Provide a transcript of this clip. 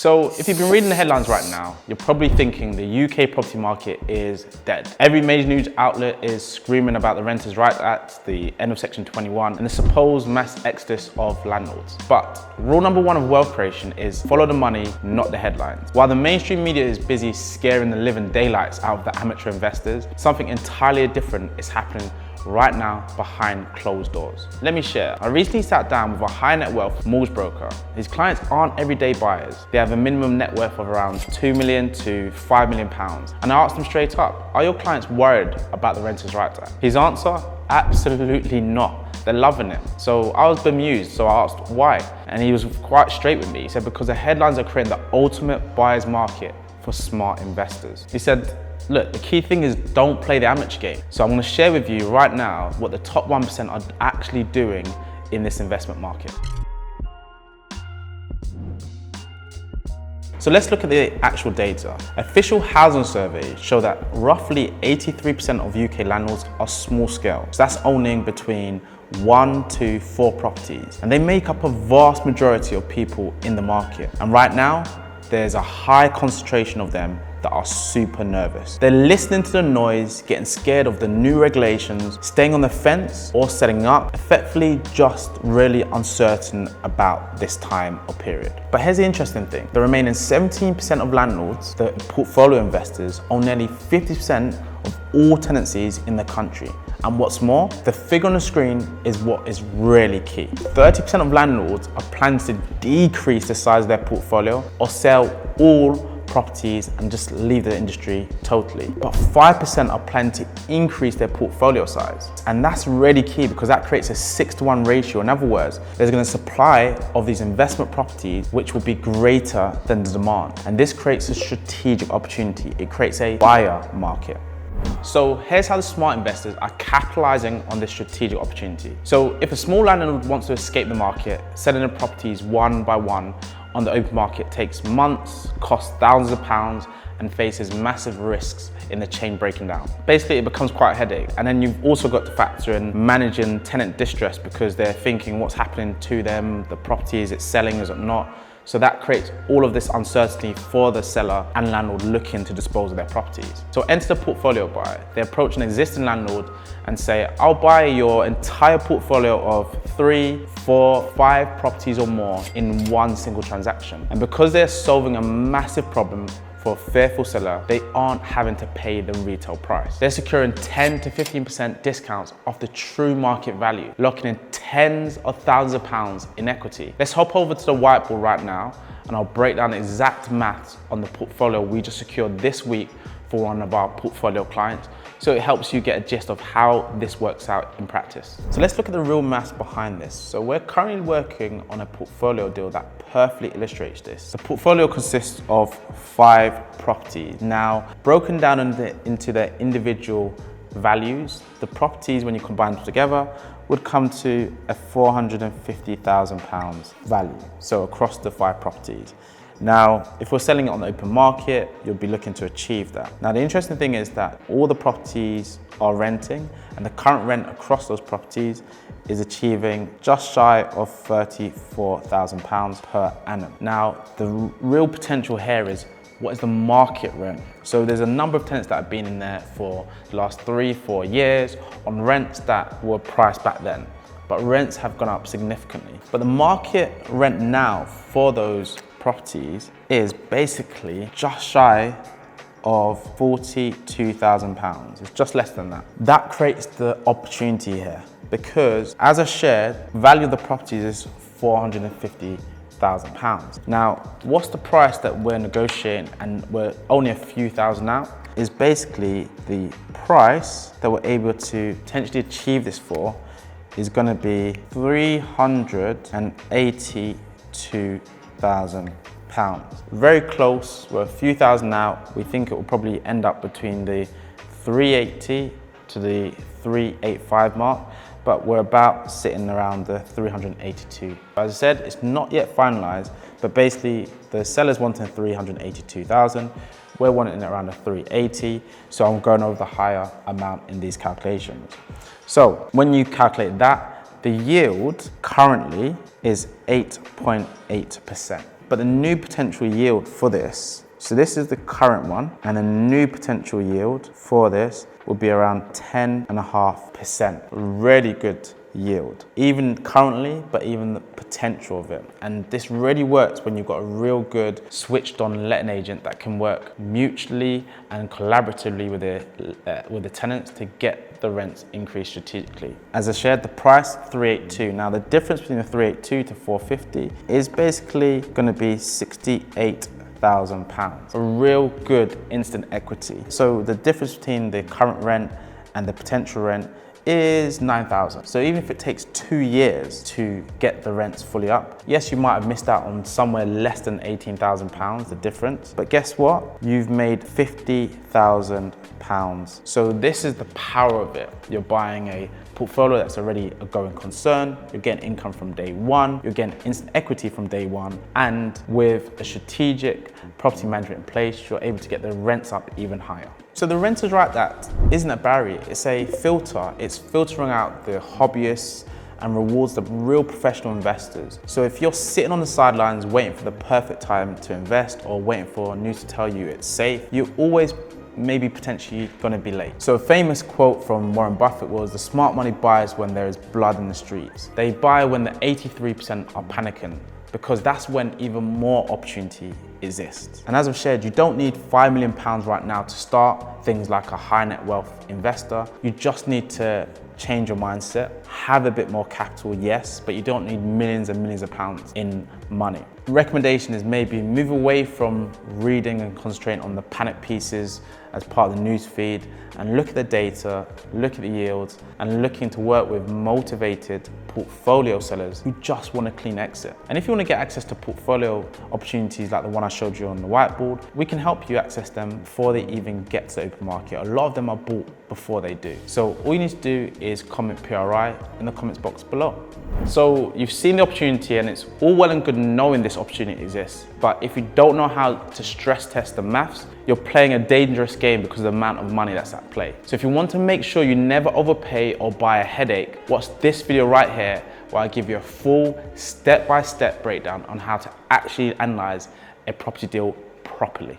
So if you've been reading the headlines right now, you're probably thinking the UK property market is dead. Every major news outlet is screaming about the Renters' Rights Act, the end of Section 21, and the supposed mass exodus of landlords. But rule number one of wealth creation is follow the money, not the headlines. While the mainstream media is busy scaring the living daylights out of the amateur investors, something entirely different is happening right now behind closed doors. Let me share. I recently sat down with a high net wealth mortgage broker. His clients aren't everyday buyers. They have a minimum net worth of around 2 million to 5 million pounds. And I asked him straight up, are your clients worried about the Renters' Rights Act? His answer, absolutely not. They're loving it. So I was bemused, so I asked why. And he was quite straight with me. He said, because the headlines are creating the ultimate buyer's market for smart investors. He said, look, the key thing is don't play the amateur game. So I'm going to share with you right now what the top 1% are actually doing in this investment market. So let's look at the actual data. Official housing surveys show that roughly 83% of UK landlords are small scale. So that's owning between 1 to 4 properties. And they make up a vast majority of people in the market. And right now, there's a high concentration of them that are super nervous. They're listening to the noise, getting scared of the new regulations, staying on the fence or setting up, effectively just really uncertain about this time or period. But here's the interesting thing. The remaining 17% of landlords, the portfolio investors, own nearly 50% of all tenancies in the country. And what's more, the figure on the screen is what is really key. 30% of landlords are planning to decrease the size of their portfolio or sell all properties and just leave the industry totally. But 5% are planning to increase their portfolio size. And that's really key because that creates a 6-to-1 ratio. In other words, there's going to be a supply of these investment properties which will be greater than the demand. And this creates a strategic opportunity. It creates a buyer market. So here's how the smart investors are capitalizing on this strategic opportunity. So if a small landlord wants to escape the market, selling the properties one by one on the open market takes months, costs thousands of pounds, and faces massive risks in the chain breaking down. Basically, it becomes quite a headache. And then you've also got to factor in managing tenant distress because they're thinking what's happening to them, the property, is it selling, is it not? So that creates all of this uncertainty for the seller and landlord looking to dispose of their properties. So enter the portfolio buyer. They approach an existing landlord and say, I'll buy your entire portfolio of 3, 4, 5 properties or more in one single transaction. And because they're solving a massive problem for a fearful seller, they aren't having to pay the retail price. They're securing 10 to 15% discounts off the true market value, locking in tens of thousands of pounds in equity. Let's hop over to the whiteboard right now and I'll break down the exact maths on the portfolio we just secured this week for one of our portfolio clients, so it helps you get a gist of how this works out in practice. So let's look at the real maths behind this. So we're currently working on a portfolio deal that perfectly illustrates this. The portfolio consists of 5 properties. Now, broken down into their individual values, the properties, when you combine them together, would come to a £450,000 value. So across the 5 properties. Now, if we're selling it on the open market, you'll be looking to achieve that. Now, the interesting thing is that all the properties are renting, and the current rent across those properties is achieving just shy of £34,000 per annum. Now, the real potential here is what is the market rent? So there's a number of tenants that have been in there for the last 3-4 years on rents that were priced back then. But rents have gone up significantly. But the market rent now for those properties is basically just shy of £42,000. It's just less than that. That creates the opportunity here because as a shared, value of the properties is £450,000. Now, what's the price that we're negotiating and we're only a few thousand out? Is basically the price that we're able to potentially achieve this for is going to be £382,000. Very close, we're a few thousand out. We think it will probably end up between the 380 to the 385 mark, but we're about sitting around the 382. As I said, it's not yet finalized, but basically the seller's wanting 382,000. We're wanting it around the 380. So I'm going over the higher amount in these calculations. So when you calculate that, the yield currently is 8.8%. But But the new potential yield for this, so this is the current one, and the new potential yield for this will be around 10.5%. Really good yield, even currently, but even the potential of it. And this really works when you've got a real good switched on letting agent that can work mutually and collaboratively with the tenants to get the rents increased strategically. As I shared, the price 382. Now the difference between the 382 to 450 is basically going to be £68,000, a real good instant equity. So the difference between the current rent and the potential rent is 9,000. So even if it takes 2 years to get the rents fully up, yes, you might have missed out on somewhere less than £18,000, the difference, but guess what? You've made £50,000. So this is the power of it. You're buying a portfolio that's already a going concern, you're getting income from day one, you're getting instant equity from day one, and with a strategic property management in place, you're able to get the rents up even higher. So the Renters' Right Act isn't a barrier, it's a filter. It's filtering out the hobbyists and rewards the real professional investors. So if you're sitting on the sidelines waiting for the perfect time to invest or waiting for news to tell you it's safe, you're always maybe potentially gonna be late. So a famous quote from Warren Buffett was, "The smart money buys when there is blood in the streets." They buy when the 83% are panicking, because that's when even more opportunity exists. And as I've shared, you don't need £5 million right now to start things like a high net wealth investor. You just need to change your mindset, have a bit more capital, yes, but you don't need millions and millions of pounds in money. The recommendation is maybe move away from reading and concentrating on the panic pieces as part of the news feed, and look at the data, look at the yields, and looking to work with motivated portfolio sellers who just want a clean exit. And if you want to get access to portfolio opportunities like the one I showed you on the whiteboard, we can help you access them before they even get to the open market. A lot of them are bought before they do. So all you need to do is comment PRI in the comments box below. So you've seen the opportunity, and it's all well and good knowing this opportunity exists, but if you don't know how to stress test the maths, you're playing a dangerous game because of the amount of money that's at play. So if you want to make sure you never overpay or buy a headache, watch this video right here where I give you a full step-by-step breakdown on how to actually analyze a property deal properly.